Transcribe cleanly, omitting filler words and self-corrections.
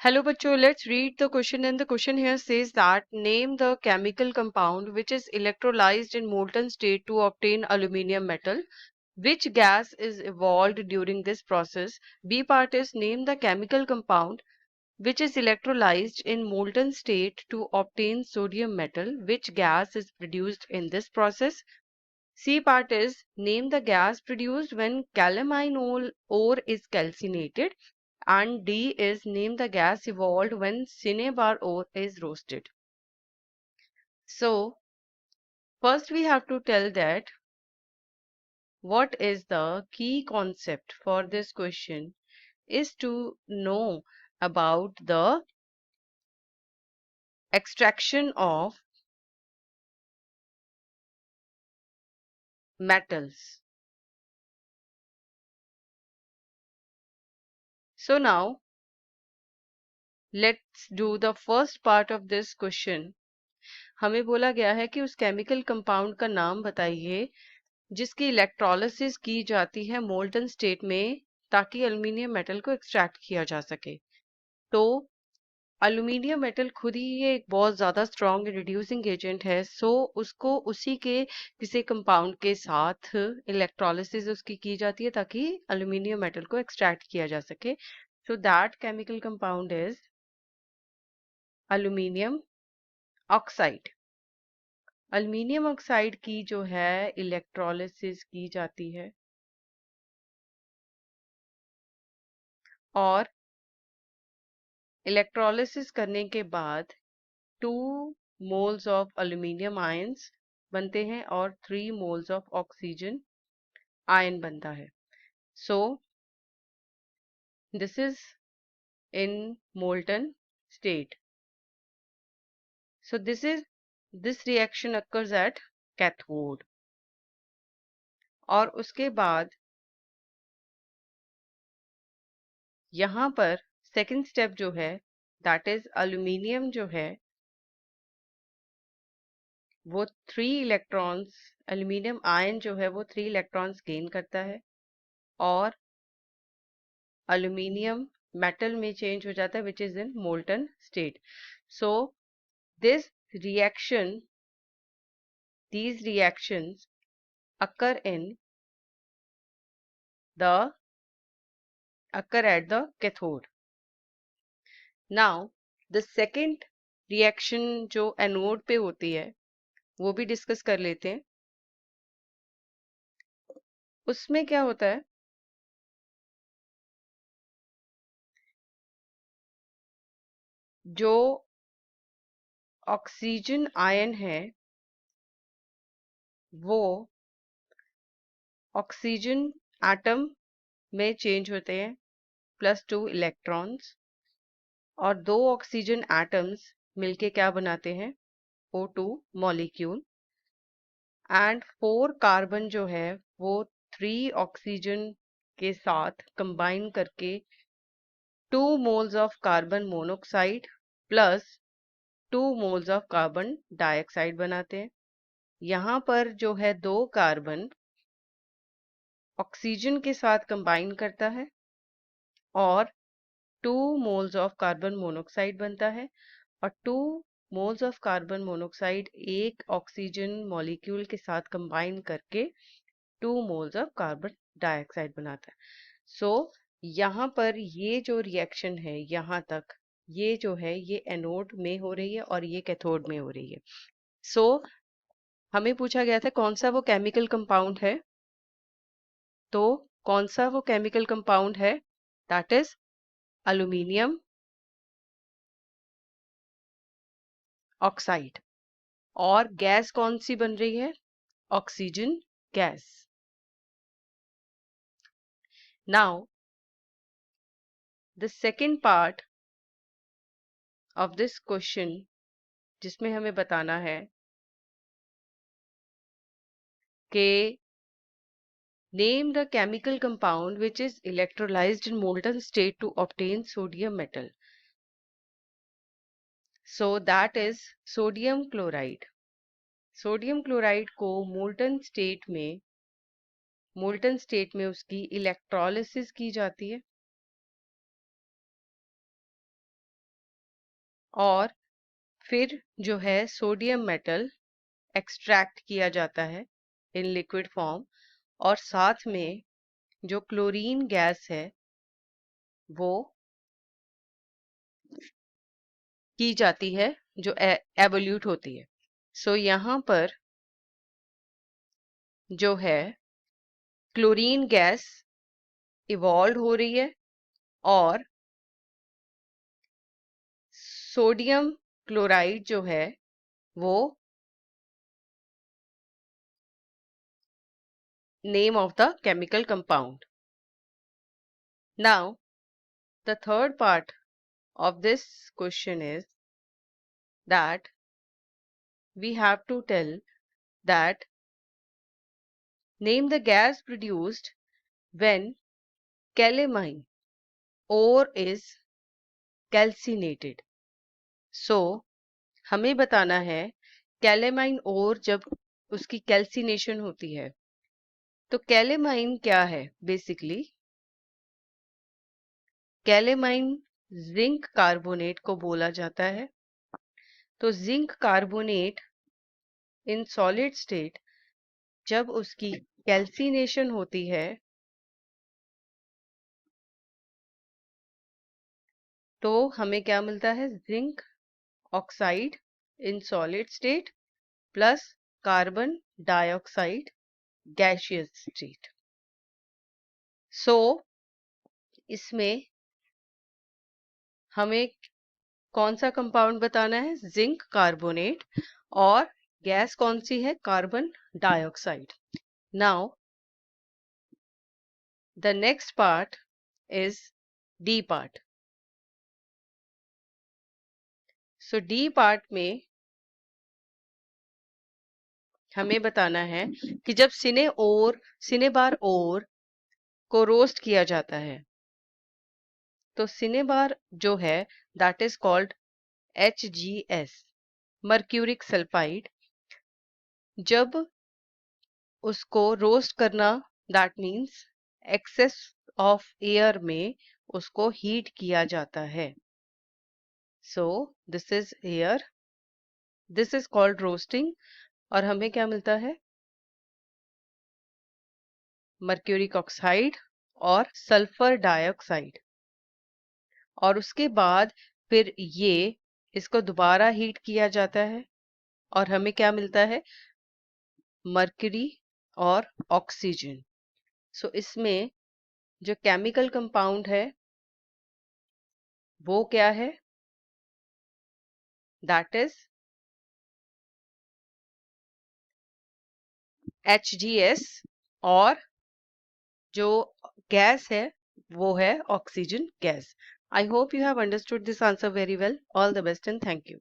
Hello, bachcho. Let's read the question. And the question here says that name the chemical compound which is electrolyzed in molten state to obtain aluminium metal. Which gas is evolved during this process? B part is name the chemical compound which is electrolyzed in molten state to obtain sodium metal. Which gas is produced in this process? C part is name the gas produced when calamine ore is calcinated, and D is name the gas evolved when cinnabar ore is roasted. So first we have to tell that what is the key concept for this question is to know about the extraction of metals. So now let's do the first part of this question. हमें बोला गया है कि उस chemical compound का नाम बताइए जिसकी इलेक्ट्रोलिसिस की जाती है मोल्टन स्टेट में ताकि एल्युमिनियम मेटल को एक्सट्रैक्ट किया जा सके। तो एल्युमिनियम मेटल खुद ही ये एक बहुत ज़्यादा स्ट्रॉन्ग रिड्यूसिंग एजेंट है, सो उसको उसी के किसी कंपाउंड के साथ इलेक्ट्रोलिसिस उसकी की जाती है ताकि एल्युमिनियम मेटल को एक्सट्रैक्ट किया जा सके। So that chemical compound is aluminium oxide. Aluminium oxide की जो है इलेक्ट्रोलिसिस की जाती है और इलेक्ट्रोलिसिस करने के बाद 2 मोल्स ऑफ एल्युमिनियम आयंस बनते हैं और 3 मोल्स ऑफ ऑक्सीजन आयन बनता है। So this is in molten state. So this reaction occurs at cathode. और उसके बाद यहाँ पर सेकंड स्टेप जो है दैट इज एल्युमिनियम जो है वो 3 इलेक्ट्रॉन्स, एल्युमिनियम आयन जो है वो 3 इलेक्ट्रॉन्स गेन करता है और एल्युमिनियम मेटल में चेंज हो जाता है which is in molten state. So this reaction these reactions occur at the cathode. Now the second reaction जो एनोड पे होती है वो भी डिस्कस कर लेते हैं। उसमें क्या होता है, जो ऑक्सीजन आयन है वो ऑक्सीजन एटम में चेंज होते हैं +2 इलेक्ट्रॉन्स और 2 ऑक्सीजन एटम्स मिलके क्या बनाते हैं O2 मॉलिक्यूल एंड 4 कार्बन जो है वो 3 ऑक्सीजन के साथ कंबाइन करके 2 moles of carbon monoxide plus 2 moles of carbon dioxide बनाते हैं। यहाँ पर जो है 2 कार्बन ऑक्सीजन के साथ कंबाइन करता है और 2 मोल्स ऑफ कार्बन मोनोक्साइड बनता है और 2 मोल्स ऑफ कार्बन मोनोक्साइड एक ऑक्सीजन मॉलिक्यूल के साथ कंबाइन करके 2 मोल्स ऑफ कार्बन डाइऑक्साइड बनाता है। सो यहाँ पर ये जो रिएक्शन है यहाँ तक ये जो है ये एनोड में हो रही है और ये कैथोड में हो रही है। सो हमें पूछा गया था कौन सा वो केमिकल कंपाउंड है, तो कौन सा वो केमिकल कंपाउंड है दैट इज एल्युमिनियम ऑक्साइड। और गैस कौन सी बन रही है, oxygen gas. Now the second part of this question जिसमें हमें बताना है कि name the chemical compound which is electrolyzed in molten state to obtain sodium metal. So that is sodium chloride. Sodium chloride को मोल्टन स्टेट में उसकी electrolysis की जाती है और फिर जो है सोडियम मेटल एक्सट्रैक्ट किया जाता है इन लिक्विड फॉर्म, और साथ में जो क्लोरीन गैस है वो की जाती है, जो एवोल्यूट होती है। सो यहाँ पर जो है क्लोरीन गैस इवॉल्व हो रही है और सोडियम क्लोराइड जो है वो name of the chemical compound. Now, the third part of this question is that we have to tell that name the gas produced when calamine ore is calcinated. So, हमें बताना है calamine ओर जब उसकी calcination होती है। तो calamine क्या है? बेसिकली कैलेमाइन जिंक कार्बोनेट को बोला जाता है। तो जिंक कार्बोनेट इन सॉलिड स्टेट जब उसकी कैल्सिनेशन होती है तो हमें क्या मिलता है? Zinc oxide in solid state plus carbon dioxide gaseous state. So इसमें हमें कौन सा कंपाउंड बताना है? जिंक कार्बोनेट, और गैस कौन सी है? Carbon dioxide. Now the next part is D part. So D part में हमें बताना है कि जब सिनेबार ओर को रोस्ट किया जाता है तो सिनेबार जो है that is called HgS, mercuric sulphide. जब उसको रोस्ट करना, that means excess of air में उसको हीट किया जाता है। So this is air, this is called roasting, और हमें क्या मिलता है? मर्क्यूरिक ऑक्साइड और सल्फर डाइऑक्साइड। और उसके बाद फिर इसको दोबारा हीट किया जाता है और हमें क्या मिलता है? मर्क्यूरी और ऑक्सीजन। सो इसमें जो केमिकल कंपाउंड है वो क्या है? दैट इज HgS, और जो गैस है वो है oxygen gas. I hope you have understood this answer very well. All the best and thank you.